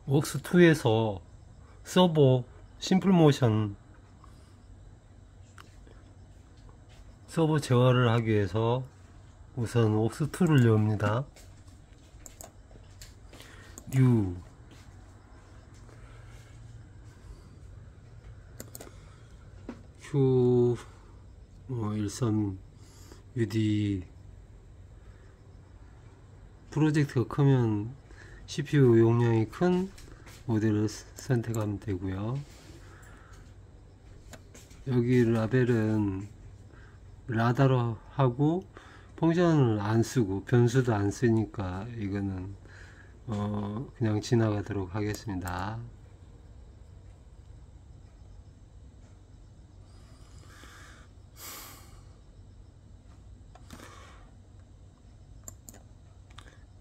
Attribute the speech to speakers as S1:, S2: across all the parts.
S1: 웍스2에서 서버 심플모션 서버 제어를 하기 위해서 우선 웍스2를 엽니다. 뉴 Q 13 UD 프로젝트가 크면 CPU 용량이 큰 모델을 선택하면 되고요. 여기 라벨은 라다로 하고 펑션을 안 쓰고 변수도 안 쓰니까 이거는 그냥 지나가도록 하겠습니다.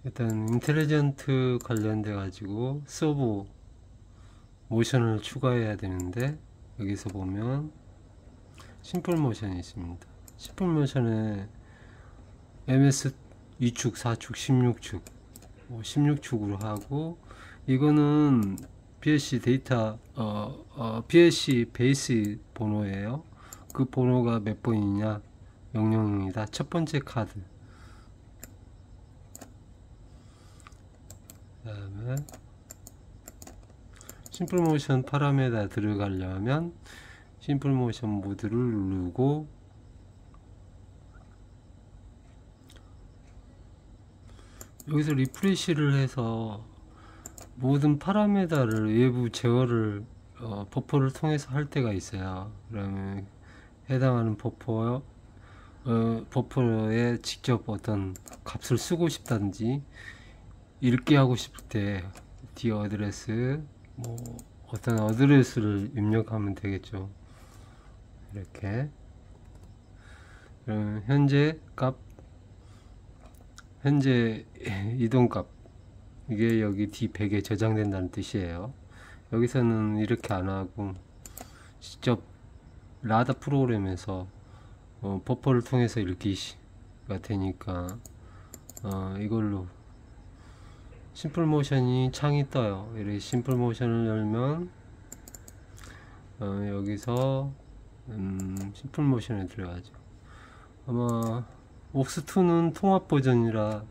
S1: 일단 인텔리전트 관련돼 가지고 서버 모션을 추가해야 되는데, 여기서 보면 심플 모션이 있습니다. 심플 모션에 MS 2축, 4축, 16축 16축으로 하고, 이거는 BSC 데이터 BSC 베이스 번호예요. 그 번호가 몇 번이냐? 00입니다. 첫 번째 카드. 그 다음에 심플 모션 파라메다 들어가려면 심플 모션 모드를 누르고, 여기서 리프레시를 해서 모든 파라메다를 외부 제어를 버퍼를 통해서 할 때가 있어요. 그러면 해당하는 버퍼에 직접 어떤 값을 쓰고 싶다든지 읽게 하고 싶을 때 D 어드레스 어떤 어드레스를 입력하면 되겠죠. 이렇게 그러면 현재 값, 현재 이동값, 이게 여기 D100에 저장된다는 뜻이에요. 여기서는 이렇게 안 하고 직접 라다 프로그램에서 버퍼를 통해서 읽기가 되니까 이걸로 심플 모션이 창이 떠요. 이렇게 심플 모션을 열면 여기서 심플 모션에 들어가죠. 아마 웍스2는 통합 버전이라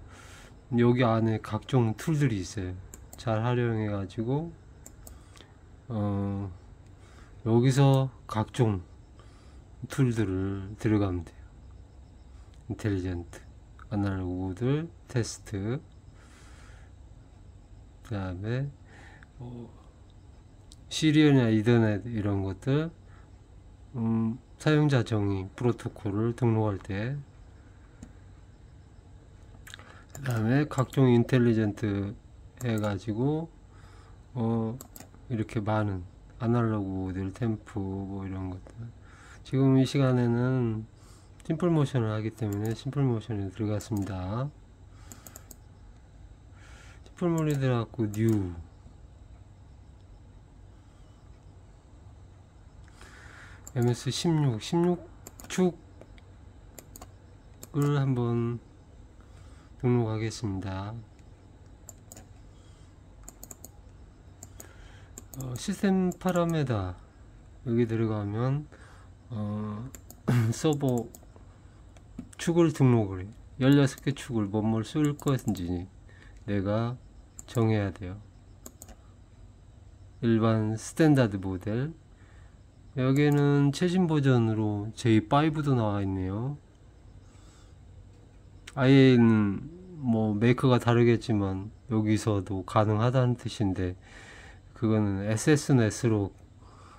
S1: 여기 안에 각종 툴들이 있어요. 잘 활용해 가지고 여기서 각종 툴들을 들어가면 돼요. 인텔리전트, 아날로그들, 테스트, 그 다음에 시리얼이나 이더넷 이런 것들, 사용자 정의 프로토콜을 등록할 때, 그 다음에 각종 인텔리전트 해가지고 이렇게 많은 아날로그들, 템프 이런 것들. 지금 이 시간에는 심플 모션을 하기 때문에 심플 모션에 들어갔습니다. 심플 모션에 들어갔고 뉴 MS 16축을 한번 등록하겠습니다. 시스템 파라메다 여기 들어가면 서버 축을 등록을 해요. 16개 축을 뭐뭘 쓸 것인지 내가 정해야 돼요. 일반 스탠다드 모델, 여기에는 최신 버전으로 J5도 나와 있네요. IA는 메이커가 다르겠지만 여기서도 가능하다는 뜻인데, 그거는 SSNet로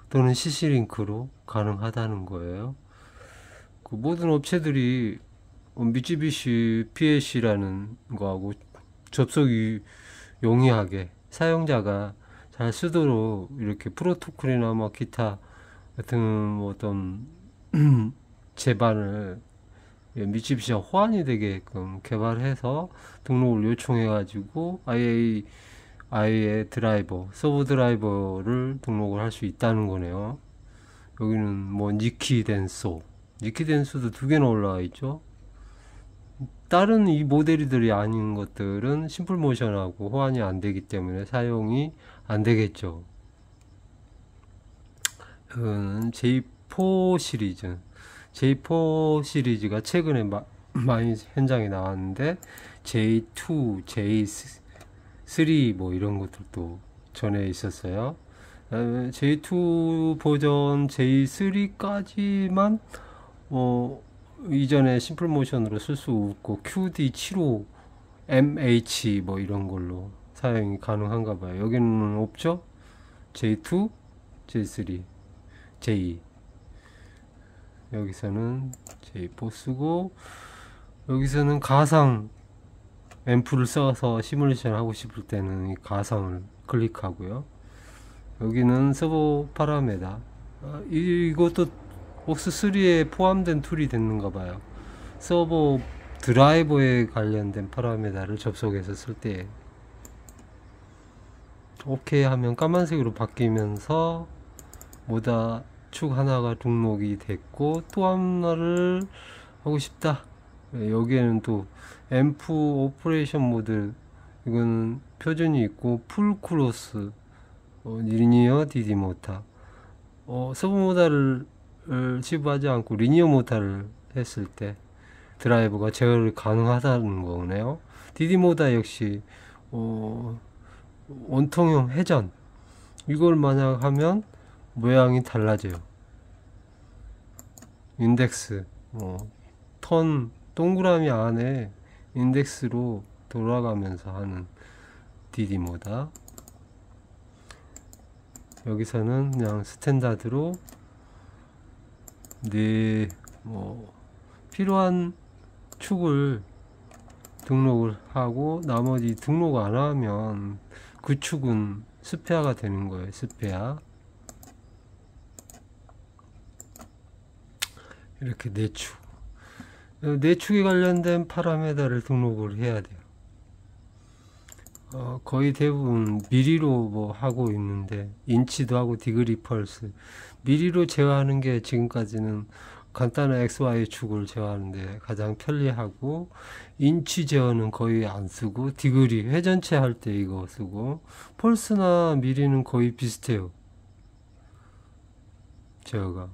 S1: 또는 CC링크로 가능하다는 거예요. 그 모든 업체들이 미쯔비시 PLC라는 거하고 접속이 용이하게 사용자가 잘 쓰도록 이렇게 프로토콜이나 기타 같은 어떤 제반을 미쯔비시와 호환이 되게끔 개발해서 등록을 요청해 가지고 IA의 드라이버, 서버 드라이버를 등록을 할 수 있다는 거네요. 여기는 니키 덴소도 두 개나 올라와 있죠. 다른 이 모델들이 아닌 것들은 심플 모션하고 호환이 안 되기 때문에 사용이 안 되겠죠. 이거는 J4 시리즈. J4 시리즈가 최근에 많이 현장에 나왔는데 J2, J3 뭐 이런 것들도 전에 있었어요. J2 버전 J3까지만 이전에 심플 모션으로 쓸 수 있고 QD75 MH 뭐 이런 걸로 사용이 가능한가 봐요. 여기는 없죠? J2, J3, J2. 여기서는 J4 쓰고, 여기서는 가상 앰프를 써서 시뮬레이션 하고 싶을 때는 이 가상을 클릭하고요. 여기는 서버 파라메다. 이것도 옥스3에 포함된 툴이 됐는가 봐요. 서버 드라이버에 관련된 파라메다를 접속해서 쓸 때 오케이 하면 까만색으로 바뀌면서 모다 축 하나가 등록이 됐고, 또 하나를 하고 싶다. 여기에는 또 앰프 오퍼레이션 모드, 이거는 표준이 있고, 풀 크로스, 리니어 DD 모타, 서브 모다를 지부하지 않고 리니어 모타를 했을 때 드라이버가 제어를 가능하다는 거네요. DD 모다 역시 원통형 회전, 이걸 만약 하면 모양이 달라져요. 인덱스, 턴 동그라미 안에 인덱스로 돌아가면서 하는 DD 모다. 여기서는 그냥 스탠다드로 필요한 축을 등록을 하고, 나머지 등록 안 하면 그 축은 스페어가 되는 거예요. 스페어. 이렇게 내축에 관련된 파라메다를 등록을 해야 돼요. 거의 대부분 미리로 뭐 하고 있는데, 인치도 하고 디그리 펄스 미리로 제어하는 게 지금까지는 간단한 XY 축을 제어하는데 가장 편리하고, 인치 제어는 거의 안 쓰고, 디그리 회전체 할 때 이거 쓰고, 펄스나 미리는 거의 비슷해요, 제어가.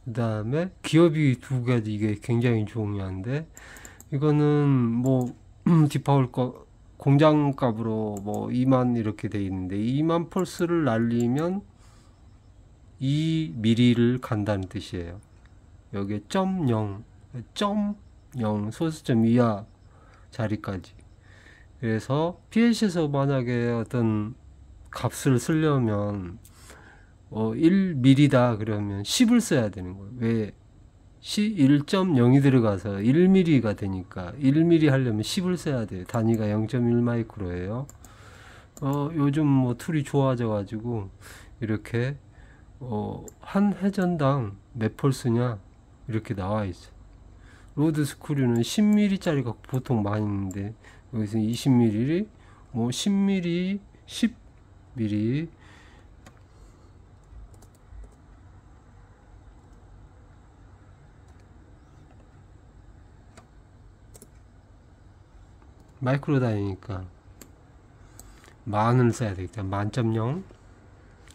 S1: 그 다음에 기업이 두 가지, 이게 굉장히 중요한데, 이거는 뭐 디파울 공장 값으로 뭐 2만 이렇게 돼 있는데, 2만 펄스를 날리면 2mm를 간다는 뜻이에요. 여기에 .0 소수점 이하 자리까지. 그래서 PLC에서 만약에 어떤 값을 쓰려면 1mm다 그러면 10을 써야 되는 거예요. 왜? 1.0이 들어가서 1mm가 되니까 1mm 하려면 10을 써야 돼요. 단위가 0.1 마이크로예요. 요즘 뭐 툴이 좋아져 가지고 이렇게 한 회전당 몇 펄스냐 이렇게 나와 있어요. 로드 스크류는 10mm 짜리가 보통 많이 있는데, 여기서 20mm, 뭐 10mm, 10mm. 마이크로 단위니까 만을 써야 되겠다. 만점영.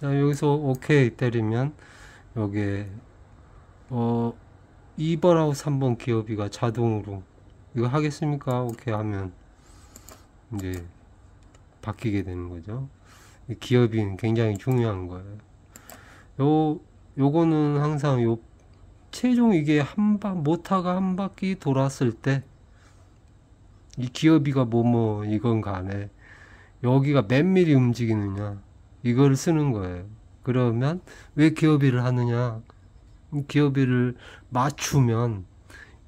S1: 여기서 오케이 때리면 여기에 2번하고 3번 기어비가 자동으로 이거 하겠습니까? 오케이 하면 이제 바뀌게 되는 거죠. 기어비는 굉장히 중요한 거예요. 요거는 항상 최종 이게 모타가 한 바퀴 돌았을 때 이 기어비가 이건 간에 여기가 몇 미리 움직이느냐 이걸 쓰는 거예요. 그러면 왜 기어비를 하느냐? 기어비를 맞추면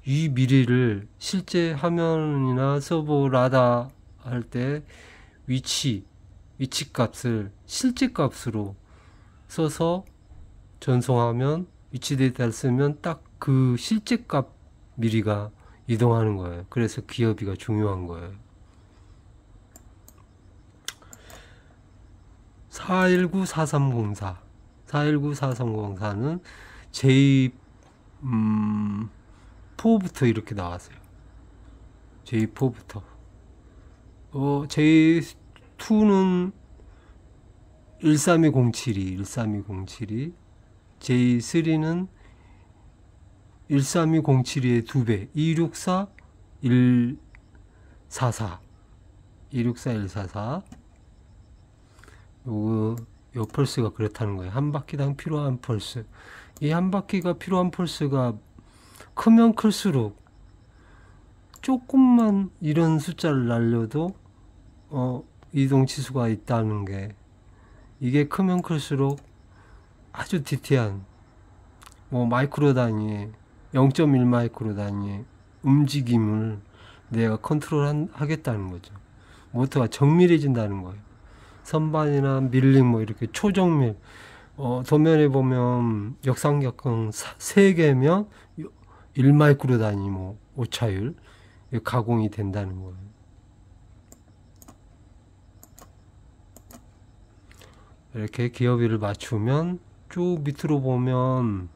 S1: 이 미리를 실제 화면이나 서버 라다 할 때 위치 값을 실제 값으로 써서 전송하면, 위치 데이터를 쓰면 딱 그 실제 값 미리가 이동하는 거예요. 그래서 기어비가 중요한 거예요. 419-4304는 J J4부터 이렇게 나왔어요. J4부터. J2는 13207이, J3는 13207의 2배, 264144. 요 펄스가 그렇다는 거예요. 한 바퀴당 필요한 펄스. 이 한 바퀴가 필요한 펄스가 크면 클수록 조금만 이런 숫자를 날려도 이동 치수가 있다는 게, 이게 크면 클수록 아주 디테일한 마이크로 단위의 0.1 마이크로 단위의 움직임을 내가 컨트롤 하겠다는 거죠. 모터가 정밀해진다는 거예요. 선반이나 밀링 이렇게 초정밀, 도면에 보면 역삼각형 3개면 1 마이크로 단위 오차율 가공이 된다는 거예요. 이렇게 기어비를 맞추면 쭉 밑으로 보면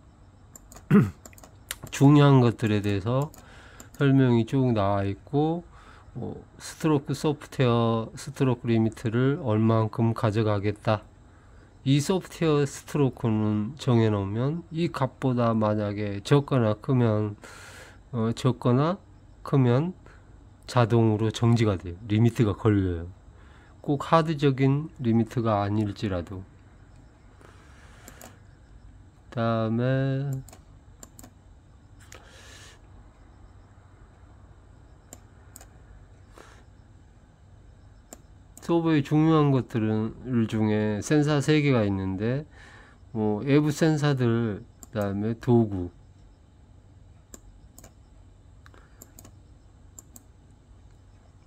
S1: 중요한 것들에 대해서 설명이 쭉 나와 있고, 스트로크 소프트웨어 스트로크 리미트를 얼만큼 가져가겠다. 이 소프트웨어 스트로크는 정해 놓으면 이 값보다 만약에 적거나 크면 자동으로 정지가 돼요. 리미트가 걸려요. 꼭 하드적인 리미트가 아닐지라도. 그 다음에 서버의 중요한 것들 중에 센서 3개가 있는데, 외부 센서들, 그 다음에 도구,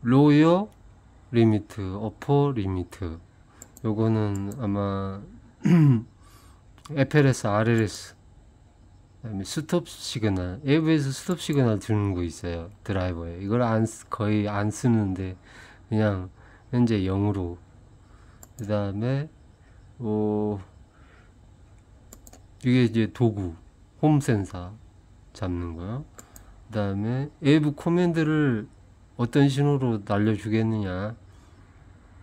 S1: 로어 리미트, 어퍼 리미트. 요거는 아마 FLS, RLS, 그다음에 스톱 시그널, 외부에서 스톱 시그널 주는 거 있어요. 드라이버에. 이걸 거의 안 쓰는데 그냥 현재 0으로. 그 다음에 이게 이제 도구, 홈 센서 잡는 거요. 그 다음에 외부 코맨드를 어떤 신호로 날려주겠느냐,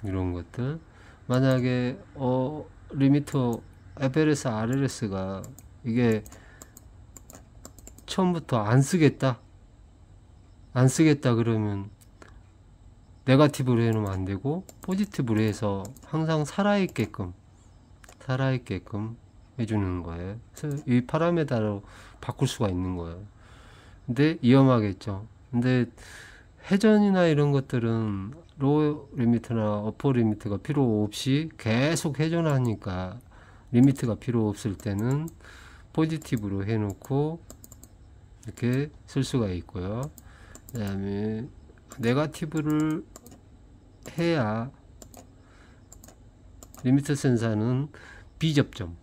S1: 이런 것들. 만약에 리미터 FLS, RLS가 이게 처음부터 안 쓰겠다 그러면 네거티브로 해놓으면 안 되고 포지티브로 해서 항상 살아있게끔 해주는 거예요. 그래서 이 파라메타로 바꿀 수가 있는 거예요. 근데 위험하겠죠. 근데 회전이나 이런 것들은 로우 리미트나 어퍼 리미트가 필요 없이 계속 회전하니까 리미트가 필요 없을 때는 포지티브로 해놓고 이렇게 쓸 수가 있고요. 그 다음에 네거티브를 해야 리미터 센서는 비접점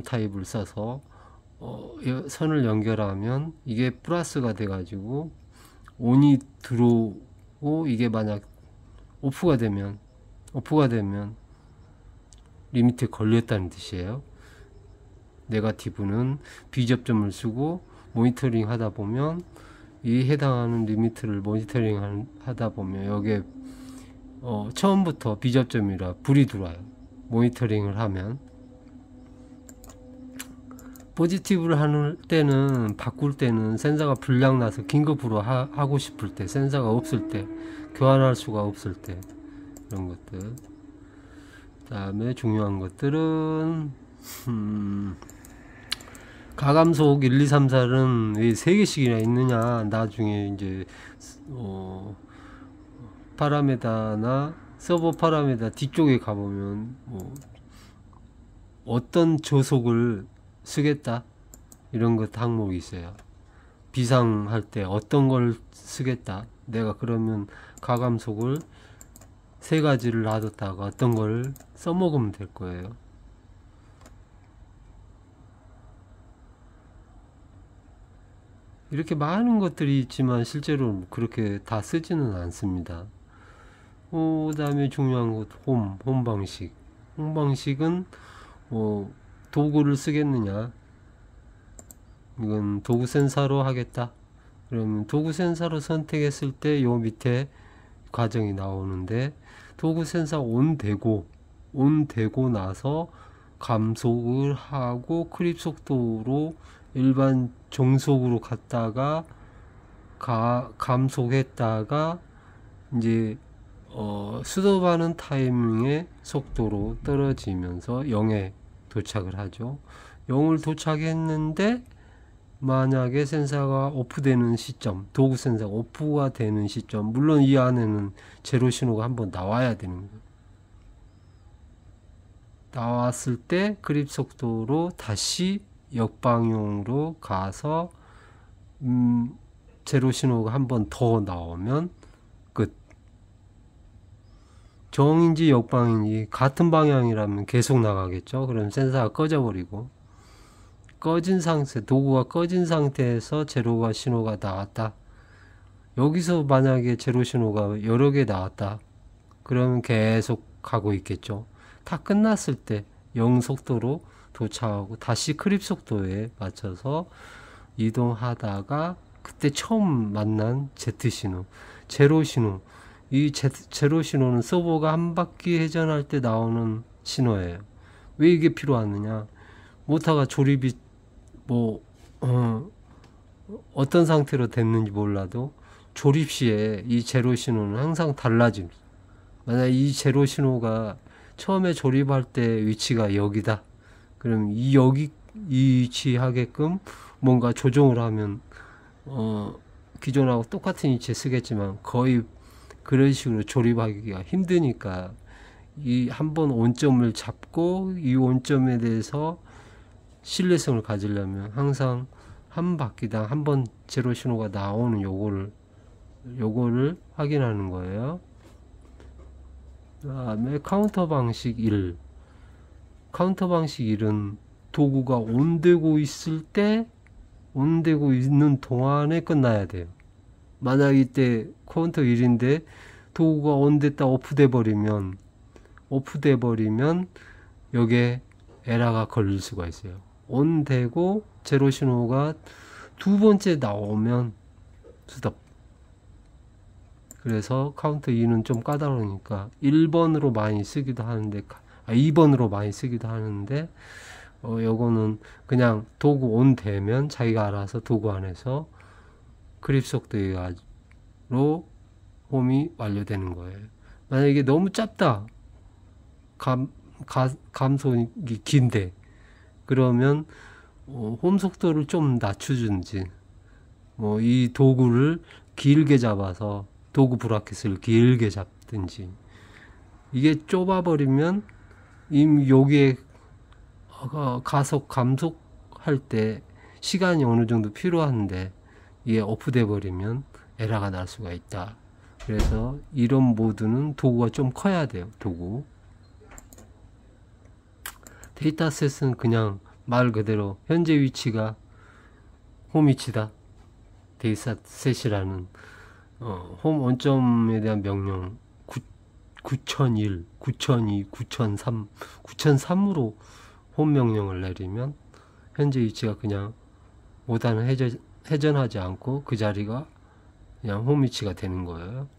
S1: 타입을 써서 선을 연결하면 이게 플러스가 돼 가지고 온이 들어오고, 이게 만약 오프가 되면 리미트에 걸렸다는 뜻이에요. 네거티브는 비접점을 쓰고 모니터링 하다 보면, 이 해당하는 리미트를 모니터링 하다 보면 여기에 처음부터 비접점이라 불이 들어와요. 모니터링을 하면. 포지티브를 하는 때는, 바꿀 때는 센서가 불량 나서 긴급으로 하고 싶을 때, 센서가 없을 때, 교환할 수가 없을 때, 이런 것들. 그 다음에 중요한 것들은 가감속 1, 2, 3, 4는 왜 3개씩이나 있느냐. 나중에 이제 파라메다나 서버 파라메다 뒤쪽에 가보면 어떤 조속을 쓰겠다, 이런 것 항목이 있어요. 비상할 때 어떤 걸 쓰겠다. 내가 그러면 가감속을 3가지를 놔뒀다가 어떤 걸 써먹으면 될 거예요. 이렇게 많은 것들이 있지만 실제로 그렇게 다 쓰지는 않습니다. 그 다음에 중요한 것, 홈 방식. 홈 방식은 도구를 쓰겠느냐, 이건 도구 센서로 하겠다. 그러면 도구 센서로 선택했을 때 요 밑에 과정이 나오는데, 도구 센서 온 되고 나서 감속을 하고 크립 속도로 일반 정속으로 갔다가 감속했다가 이제 수도하는 타이밍의 속도로 떨어지면서 0에 도착을 하죠. 0을 도착했는데 만약에 센서가 오프되는 시점, 도구 센서가 오프가 되는 시점, 물론 이 안에는 제로 신호가 한번 나와야 되는 거예요. 나왔을 때 그립 속도로 다시 역방향으로 가서 제로 신호가 한번 더 나오면 끝. 정인지 역방인지 같은 방향이라면 계속 나가겠죠. 그럼 센서가 꺼져버리고, 꺼진 상태, 도구가 꺼진 상태에서 제로가 신호가 나왔다. 여기서 만약에 제로 신호가 여러 개 나왔다. 그러면 계속 가고 있겠죠. 다 끝났을 때 0 속도로 도착하고 다시 크립 속도에 맞춰서 이동하다가 그때 처음 만난 Z 신호, 제로 신호. 이 제로 신호는 서버가 한 바퀴 회전할 때 나오는 신호예요. 왜 이게 필요하느냐? 모터가 조립이 어떤 상태로 됐는지 몰라도 조립 시에 이 제로 신호는 항상 달라집니다. 만약 이 제로 신호가 처음에 조립할 때 위치가 여기다. 그럼 이 위치 하게끔 뭔가 조정을 하면 기존하고 똑같은 위치에 쓰겠지만 거의 그런 식으로 조립하기가 힘드니까 이 한번 온점을 잡고 이 온점에 대해서 신뢰성을 가지려면 항상 한 바퀴당 한 번 제로 신호가 나오는 요거를 확인하는 거예요. 그다음에 카운터 방식 1. 카운터 방식 1은 도구가 온되고 있을 때, 온되고 있는 동안에 끝나야 돼요. 만약 이때 카운터 1인데 도구가 온됐다 오프돼 버리면 여기에 에러가 걸릴 수가 있어요. 온되고 제로 신호가 두 번째 나오면 스톱. 그래서 카운터 2는 좀 까다로우니까 1번으로 많이 쓰기도 하는데 2번으로 많이 쓰기도 하는데 요거는 그냥 도구 온 되면 자기가 알아서 도구 안에서 그립 속도로 홈이 완료되는 거예요. 만약 이게 너무 짧다, 감속이 긴데, 그러면 홈 속도를 좀 낮춰주든지 이 도구를 길게 잡아서 도구 브라켓을 길게 잡든지. 이게 좁아버리면 이미 여기에 감속할 때 시간이 어느 정도 필요한데 이게 오프돼 버리면 에러가 날 수가 있다. 그래서 이런 모드는 도구가 좀 커야 돼요. 도구 데이터셋은 그냥 말 그대로 현재 위치가 홈 위치다. 데이터셋이라는 홈 원점에 대한 명령 9001, 9002, 9003, 9003으로 홈 명령을 내리면 현재 위치가 그냥 오다는 회전하지 않고 그 자리가 그냥 홈 위치가 되는 거예요.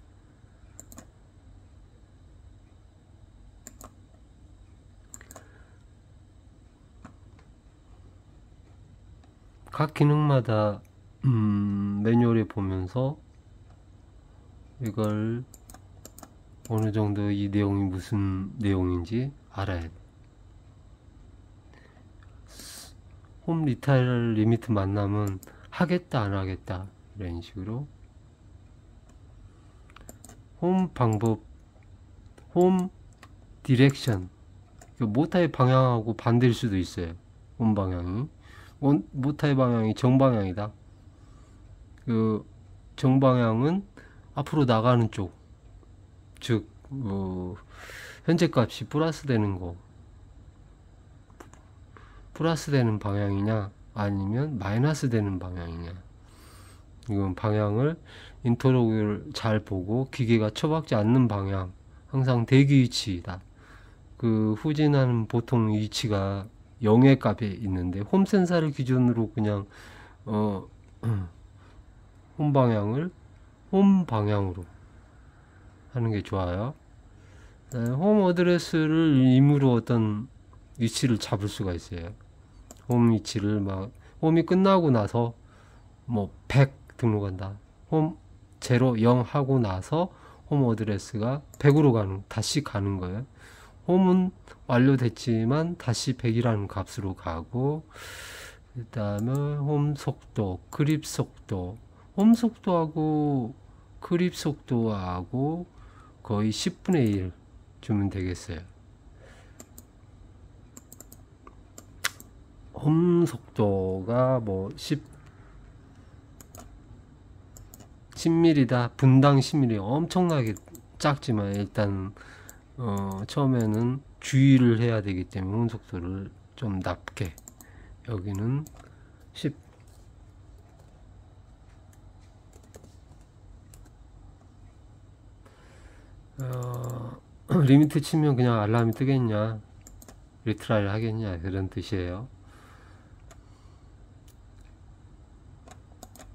S1: 각 기능마다 매뉴얼에 보면서 이걸 어느 정도 이 내용이 무슨 내용인지 알아야 돼. 홈 리타일 리미트 만나면 하겠다 안 하겠다 이런 식으로 홈 방법, 홈 디렉션, 모터의 방향하고 반대일 수도 있어요. 홈 방향이 모터의 방향이 정방향이다. 그 정방향은 앞으로 나가는 쪽, 즉 현재 값이 플러스 되는 거, 플러스 되는 방향이냐 아니면 마이너스 되는 방향이냐. 이건 방향을 인터로그를 잘 보고 기계가 처박지 않는 방향, 항상 대기 위치이다. 그 후진하는 보통 위치가 0의 값에 있는데 홈 센서를 기준으로 그냥 어, 홈 방향을 홈 방향으로 하는 게 좋아요. 홈 어드레스를 임의로 어떤 위치를 잡을 수가 있어요. 홈 위치를 막 홈이 끝나고 나서 뭐 100 등록한다. 홈 0, 0 하고 나서 홈 어드레스가 100으로 다시 가는 거예요. 홈은 완료됐지만 다시 100이라는 값으로 가고, 그 다음에 홈 속도, 그립 속도, 홈 속도하고 그립 속도하고 거의 10분의 1 주면 되겠어요. 홈 속도가 뭐 10mm다. 분당 10mm 엄청나게 작지만 일단 처음에는 주의를 해야 되기 때문에 홈 속도를 좀 낮게, 여기는 10. 리미트 치면 그냥 알람이 뜨겠냐, 리트라이를 하겠냐, 그런 뜻이에요.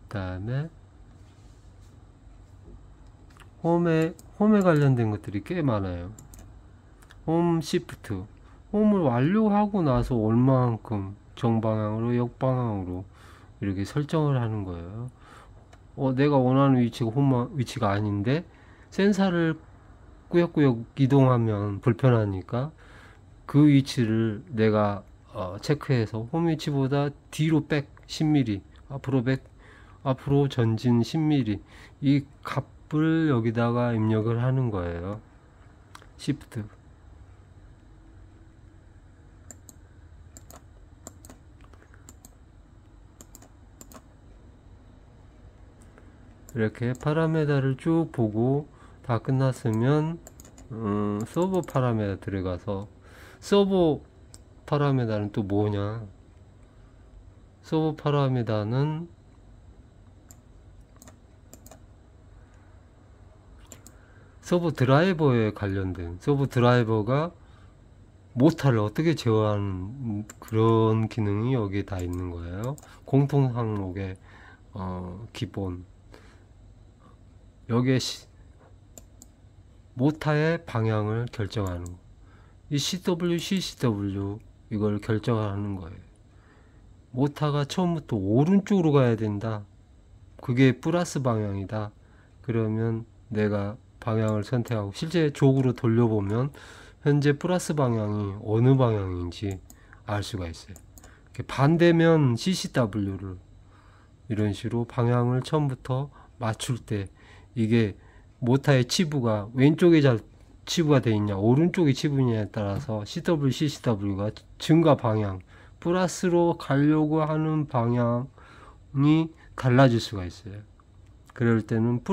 S1: 그 다음에 홈에 관련된 것들이 꽤 많아요. 홈 시프트, 홈을 완료하고 나서 얼마만큼 정방향으로 역방향으로 이렇게 설정을 하는 거예요. 내가 원하는 위치가 홈 위치가 아닌데 센서를 꾸역꾸역 이동하면 불편하니까 그 위치를 내가 체크해서 홈 위치보다 뒤로 백 10mm, 앞으로 전진 10mm, 이 값을 여기다가 입력을 하는 거예요. 시프트. 이렇게 파라메다를 쭉 보고 다 끝났으면 서버 파라메다 들어가서, 서버 파라메다는 또 뭐냐, 서버 파라메다는 서버 드라이버에 관련된, 서버 드라이버가 모타를 어떻게 제어하는 그런 기능이 여기에 다 있는 거예요. 공통 항목의 기본, 여기에 모타의 방향을 결정하는 거. 이 CW, CCW 이걸 결정하는 거예요. 모타가 처음부터 오른쪽으로 가야 된다, 그게 플러스 방향이다, 그러면 내가 방향을 선택하고 실제 족으로 돌려보면 현재 플러스 방향이 어느 방향인지 알 수가 있어요. 반대면 CCW를 이런 식으로 방향을 처음부터 맞출 때, 이게 모타의 치부가 왼쪽에 치부가 되어 있냐 오른쪽에 치부냐에 따라서 CW, CCW가 증가 방향, 플러스로 가려고 하는 방향이 달라질 수가 있어요. 그럴 때는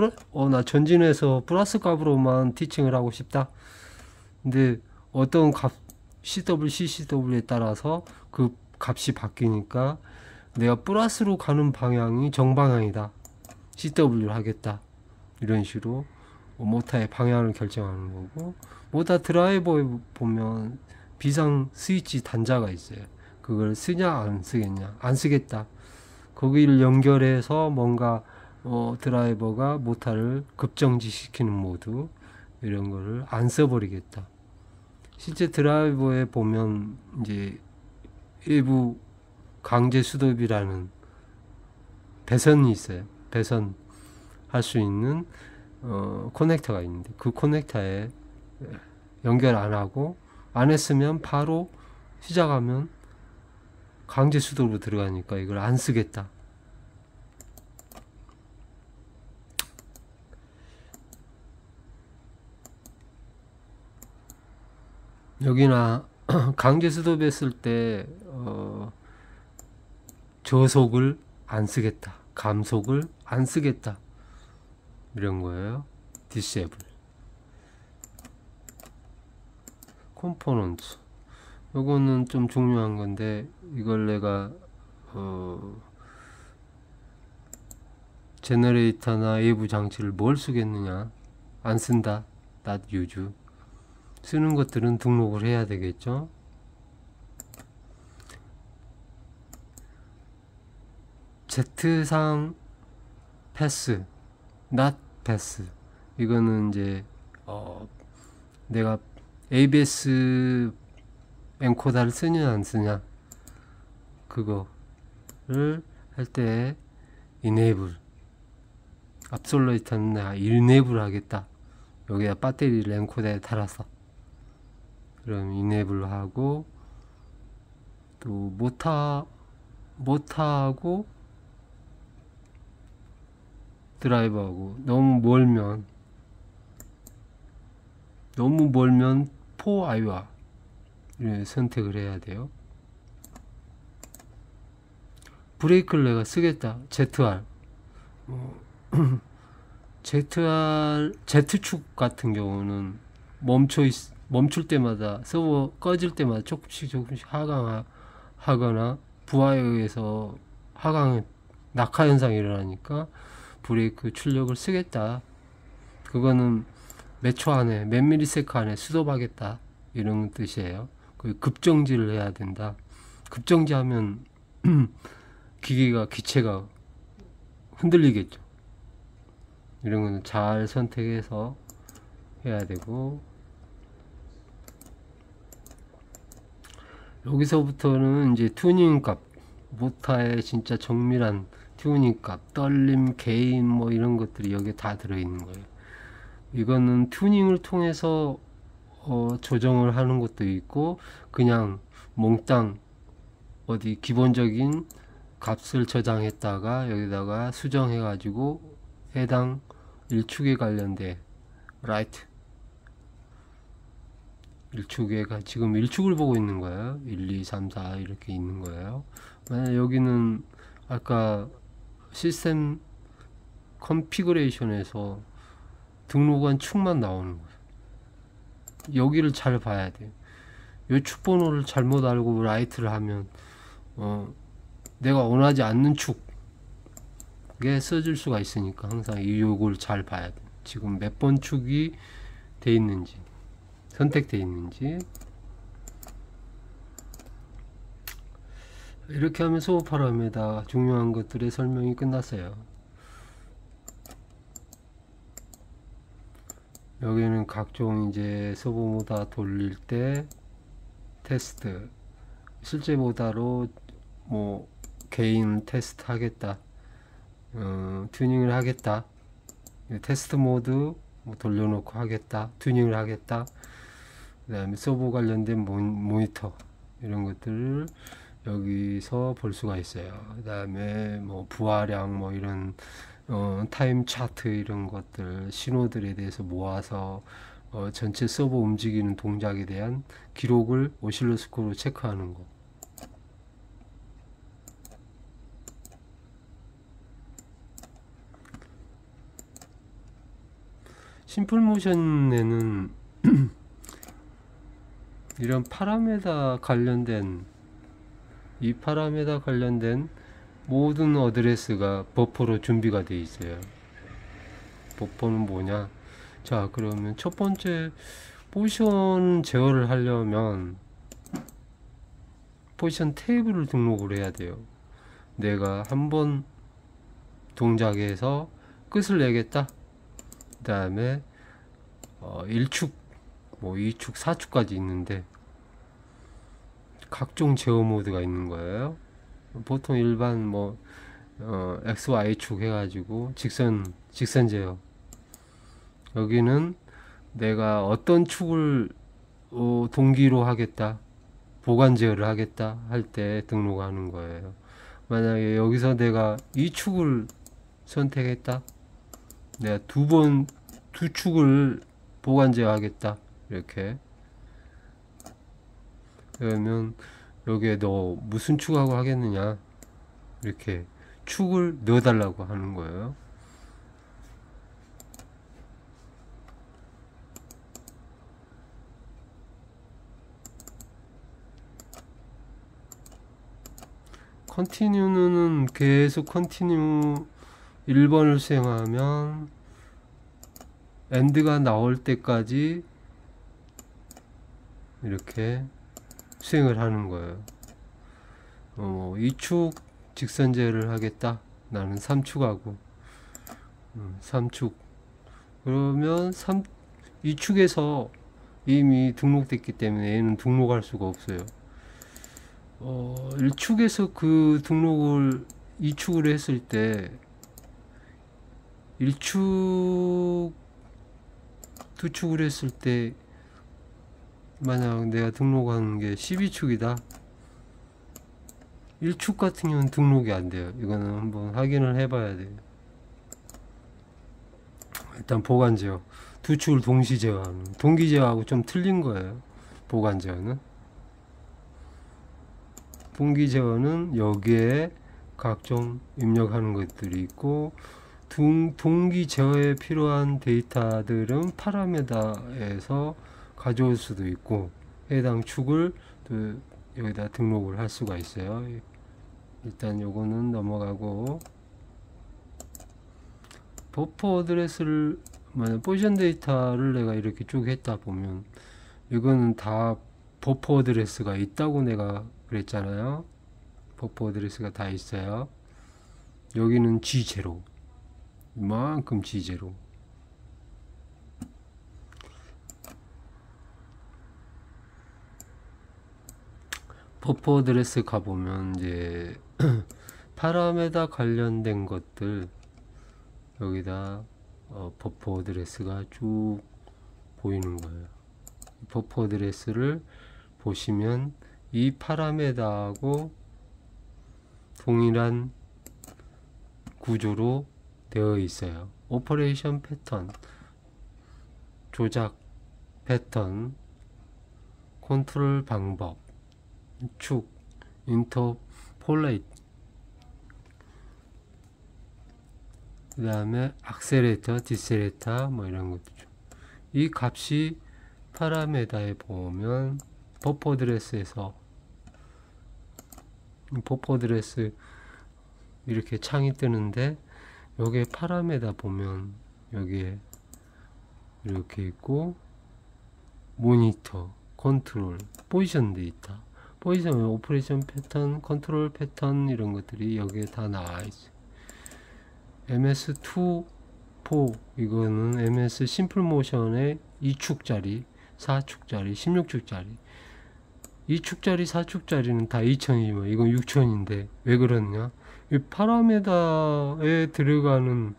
S1: 나 전진해서 플러스 값으로만 티칭을 하고 싶다. 근데 어떤 값 CW, CCW에 따라서 그 값이 바뀌니까 내가 플러스로 가는 방향이 정방향이다, CW를 하겠다, 이런 식으로 모타의 방향을 결정하는 거고, 모타 드라이버에 보면 비상 스위치 단자가 있어요. 그걸 쓰냐 안 쓰겠냐, 안 쓰겠다, 거기를 연결해서 뭔가 드라이버가 모타를 급정지 시키는 모드, 이런 거를 안 써버리겠다. 실제 드라이버에 보면 이제 일부 강제 수도비라는 배선이 있어요. 배선 할 수 있는 커넥터가 있는데, 그 커넥터에 연결 안 하고 안 했으면 바로 시작하면 강제 수도로 들어가니까 이걸 안 쓰겠다. 여기나 강제 수도배 했을 때 저속을 안 쓰겠다, 감속을 안 쓰겠다, 이런 거예요. 디세이블. 컴포넌트, 요거는 좀 중요한 건데, 이걸 내가 제너레이터나 외부 장치를 뭘 쓰겠느냐, 안 쓴다, not use. 쓰는 것들은 등록을 해야 되겠죠. Z상 패스, not 패스. 이거는 이제 내가 ABS 엔코더를 쓰냐 안 쓰냐 그거를 할 때 enable, 압솔루트는 내가 enable 하겠다. 여기다 배터리를 엔코더에 달았어. 그럼 enable 하고, 또 모타하고 드라이버하고 너무 멀면 for IR 이렇게 선택을 해야 돼요. 브레이크를 내가 쓰겠다. ZR Z축 같은 경우는 멈출 때마다, 서버 꺼질 때마다 조금씩 하강하거나 부하에 의해서 낙하 현상이 일어나니까 브레이크 출력을 쓰겠다. 그거는 몇 초 안에, 몇 밀리세컨 안에 스톱하겠다, 이런 뜻이에요. 급정지를 해야 된다. 급정지하면 기체가 흔들리겠죠. 이런 거는 잘 선택해서 해야 되고, 여기서부터는 이제 튜닝 값, 모타의 진짜 정밀한 튜닝 값, 떨림, 게인 뭐 이런 것들이 여기에 다 들어있는 거예요. 이거는 튜닝을 통해서 조정을 하는 것도 있고, 그냥 몽땅 어디 기본적인 값을 저장했다가 여기다가 수정해 가지고 해당 일축에 관련된 라이트, 일축에 지금 일축을 보고 있는 거예요. 1, 2, 3, 4 이렇게 있는 거예요. 만약 여기는 아까 시스템 컨피그레이션에서 등록한 축만 나오는 거예요. 여기를 잘 봐야 돼요. 이 축 번호를 잘못 알고 라이트를 하면 내가 원하지 않는 축에 써줄 수가 있으니까 항상 요걸 잘 봐야 돼요. 지금 몇 번 축이 돼 있는지, 선택되어 있는지. 이렇게 하면 소호 파라미터 중요한 것들의 설명이 끝났어요. 여기는 각종 이제 서버 모다 돌릴 때 테스트, 실제 모다로 뭐 개인 테스트 하겠다, 튜닝을 하겠다, 테스트 모드 뭐 돌려놓고 하겠다, 튜닝을 하겠다, 그 다음에 서버 관련된 모니터 이런 것들을 여기서 볼 수가 있어요. 그 다음에 뭐 부하량 뭐 이런 타임 차트 이런 것들, 신호들에 대해서 모아서 전체 서버 움직이는 동작에 대한 기록을 오실로스코프로 체크하는 거. 심플 모션에는 이런 파라메다 관련된, 이 파라메다 관련된 모든 어드레스가 버퍼로 준비가 되어 있어요. 버퍼는 뭐냐? 자, 그러면 첫 번째 포지션 제어를 하려면 포지션 테이블을 등록을 해야 돼요. 내가 한번 동작에서 끝을 내겠다. 그 다음에 1축, 뭐 2축, 4축까지 있는데 각종 제어 모드가 있는 거예요. 보통 일반 뭐 X, Y축 해가지고 직선 제어. 여기는 내가 어떤 축을 동기로 하겠다, 보관 제어를 하겠다 할 때 등록하는 거예요. 만약에 여기서 내가 이 축을 선택했다, 내가 두 축을 보관 제어하겠다, 이렇게 그러면 여기에 너 무슨 축하고 하겠느냐, 이렇게 축을 넣어달라고 하는 거예요. 컨티뉴는 계속 컨티뉴 1번을 수행하면 엔드가 나올 때까지 이렇게 수행을 하는 거예요. 이 축 직선제를 하겠다. 나는 3축하고 3축. 그러면 2축에서 이미 등록됐기 때문에 얘는 등록할 수가 없어요. 1축에서 그 등록을 2축을 했을 때 1축 2축을 했을 때 만약 내가 등록한 게 12축이다 1축 같은 경우는 등록이 안 돼요. 이거는 한번 확인을 해 봐야 돼요. 일단 보관 제어 2축을 동시 제어하는 동기 제어하고 좀 틀린 거예요. 보관 제어는 동기 제어는 여기에 각종 입력하는 것들이 있고 동기 제어에 필요한 데이터들은 파라메다에서 가져올 수도 있고 해당 축을 또 여기다 등록을 할 수가 있어요. 일단 요거는 넘어가고 버퍼 어드레스를 만약 포지션 데이터를 내가 이렇게 쭉 했다 보면 이거는 다 버퍼 어드레스가 있다고 내가 그랬잖아요. 버퍼 어드레스가 다 있어요. 여기는 G0 이만큼 G0 버퍼 어드레스 가보면 이제 파라메다 관련된 것들 여기다 버퍼 어드레스가 쭉 보이는 거예요. 버퍼 어드레스를 보시면 이 파라메다하고 동일한 구조로 되어 있어요. 오퍼레이션 패턴, 조작 패턴, 컨트롤 방법, 축, 인터폴레이트, 그 다음에 악셀레이터, 디셀레이터 뭐 이런 것들. 이 값이 파라메다에 보면 버퍼 어드레스에서 버퍼 어드레스 이렇게 창이 뜨는데 여기에 파라메다 보면 여기에 이렇게 있고 모니터, 컨트롤, 포지션 데이터, 포지션, 오퍼레이션 패턴, 컨트롤 패턴 이런 것들이 여기에 다 나와 있어요. MS2, 4 이거는 MS 심플 모션의 2축짜리, 4축짜리, 16축짜리 2축짜리, 4축짜리는 다 2000이면 이건 6000인데 왜 그러냐? 이 파라메다에 들어가는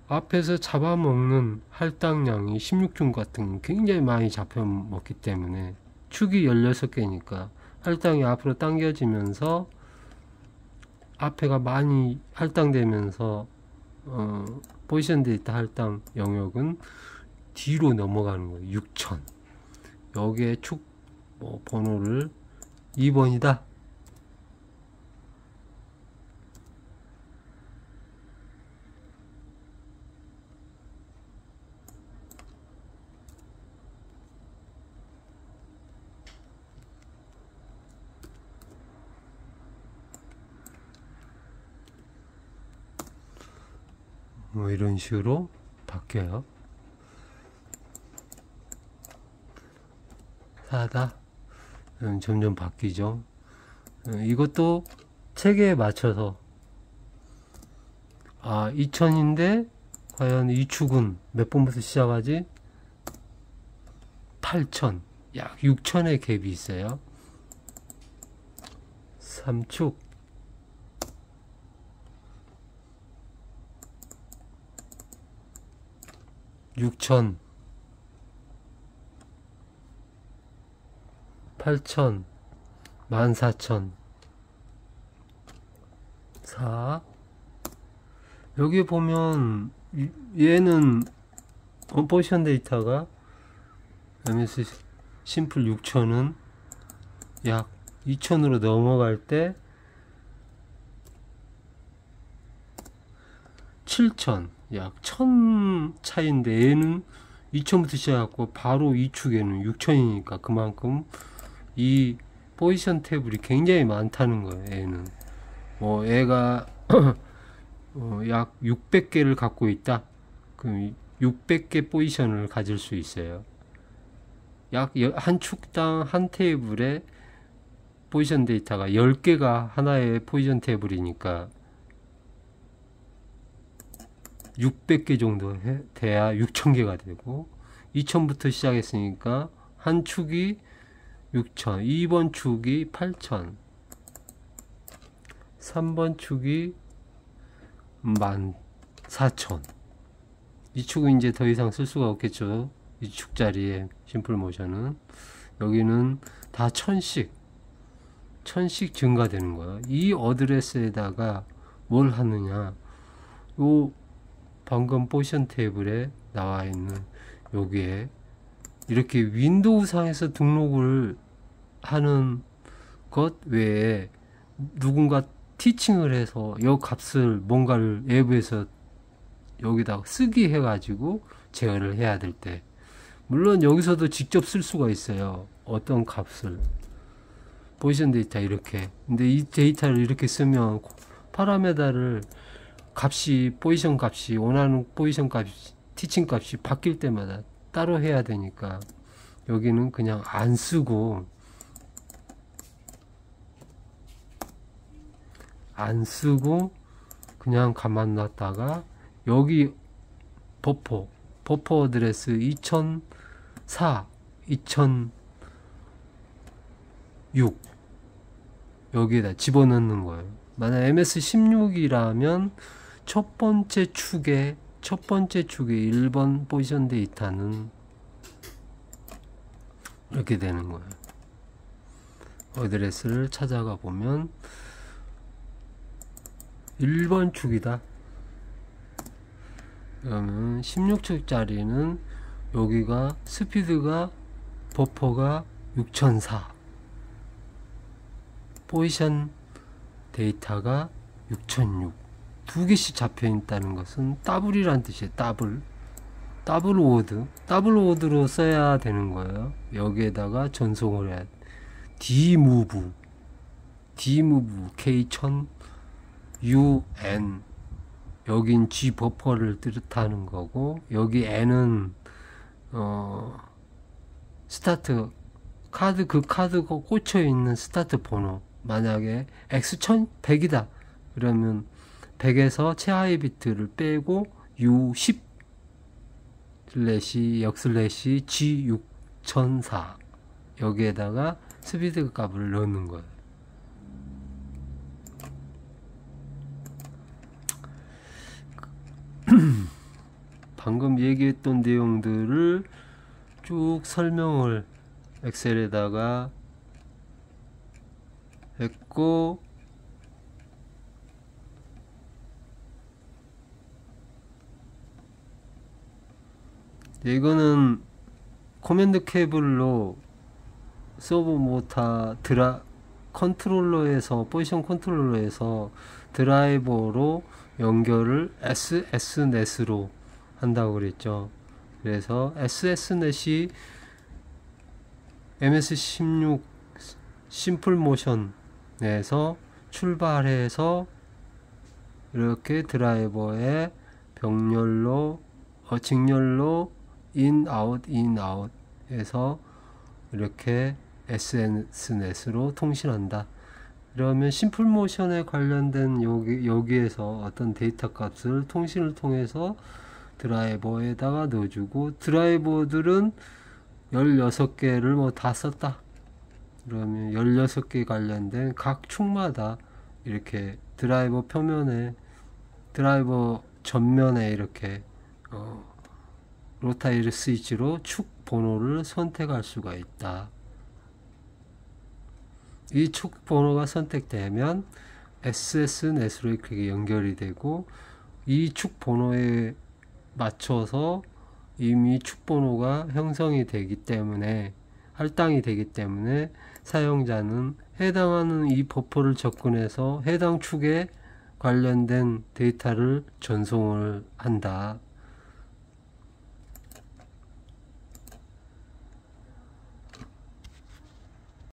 S1: 앞에서 잡아먹는 할당량이 16중 같은 굉장히 많이 잡혀먹기 때문에 축이 16개니까 할당이 앞으로 당겨지면서 앞에가 많이 할당되면서 포지션 데이터 할당 영역은 뒤로 넘어가는 거예요. 6000 여기에 축 번호를 2번이다. 뭐 이런 식으로 바뀌어요. 4다. 점점 바뀌죠. 이것도 체계에 맞춰서 2000인데 과연 이 축은 몇 번부터 시작하지? 8000, 약 6000의 갭이 있어요. 3축 6000 8000 14000 4 여기 보면 얘는 포지션 데이터가 MS 심플 6000은 약 2000으로 넘어갈 때 7000 약 1000 차이인데 얘는 2000부터 시작하고 바로 이 축에는 6000이니까 그만큼 이 포지션 테이블이 굉장히 많다는 거예요. 얘는 얘가 약 600개를 갖고 있다. 그럼 600개 포지션을 가질 수 있어요. 약 한 축당 한 테이블에 포지션 데이터가 10개가 하나의 포지션 테이블이니까 600개 정도 돼야 6000개가 되고, 2000부터 시작했으니까 한 축이 6000, 2번 축이 8000, 3번 축이 14000. 이 축은 이제 더 이상 쓸 수가 없겠죠. 이 축 자리에 심플 모션은 여기는 다 1000씩 증가되는 거예요. 이 어드레스에다가 뭘 하느냐, 요 방금 포지션 테이블에 나와 있는 여기에 이렇게 윈도우 상에서 등록을 하는 것 외에 누군가 티칭을 해서 이 값을 뭔가를 외부에서 여기다가 쓰기 해 가지고 제어를 해야 될 때, 물론 여기서도 직접 쓸 수가 있어요. 어떤 값을, 포지션 데이터 이렇게. 근데 이 데이터를 이렇게 쓰면 파라메다를 값이, 포지션 값이, 원하는 포지션 값이, 티칭 값이 바뀔 때마다 따로 해야 되니까 여기는 그냥 안 쓰고 그냥 가만 놨다가 여기 버퍼 어드레스 2004, 2006 여기에다 집어넣는 거예요. 만약 MS16이라면 첫 번째 축에 1번 포지션 데이터는 이렇게 되는 거예요. 어드레스를 찾아가 보면 1번 축이다. 그러면 16축짜리는 여기가 스피드가 버퍼가 6004, 포지션 데이터가 6006. 두 개씩 잡혀 있다는 것은 더블이란 뜻이에요. 더블 워드로 써야 되는 거예요. 여기에다가 전송을 해야 돼. dmove k1000 un, 여긴 g 버퍼를 뜻하는 거고, 여기 n은 스타트 카드, 그 카드가 꽂혀 있는 스타트 번호. 만약에 x1100이다 그러면 100에서 최하위 비트를 빼고 u10 g6004 여기에다가 스피드 값을 넣는 거예요. 방금 얘기했던 내용들을 쭉 설명을 엑셀에다가 했고, 이거는 커맨드 케이블로 서브 모터 컨트롤러에서, 포지션 컨트롤러에서 드라이버로 연결을 SSNet으로 한다고 그랬죠. 그래서 SSNet이 MS16 심플 모션에서 출발해서 이렇게 드라이버에 병렬로 직렬로 인 아웃 해서 이렇게 SSNet으로 통신한다. 그러면 심플 모션에 관련된 여기에서 어떤 데이터 값을 통신을 통해서 드라이버에다가 넣어주고, 드라이버들은 16개를 뭐 다 썼다 그러면 16개 관련된 각 축마다 이렇게 드라이버 표면에, 드라이버 전면에 이렇게 로타일 스위치로 축 번호를 선택할 수가 있다. 이 축 번호가 선택되면 SSNet으로 이렇게 연결이 되고, 이 축 번호에 맞춰서 이미 축 번호가 형성이 되기 때문에, 할당이 되기 때문에 사용자는 해당하는 이 버퍼를 접근해서 해당 축에 관련된 데이터를 전송을 한다.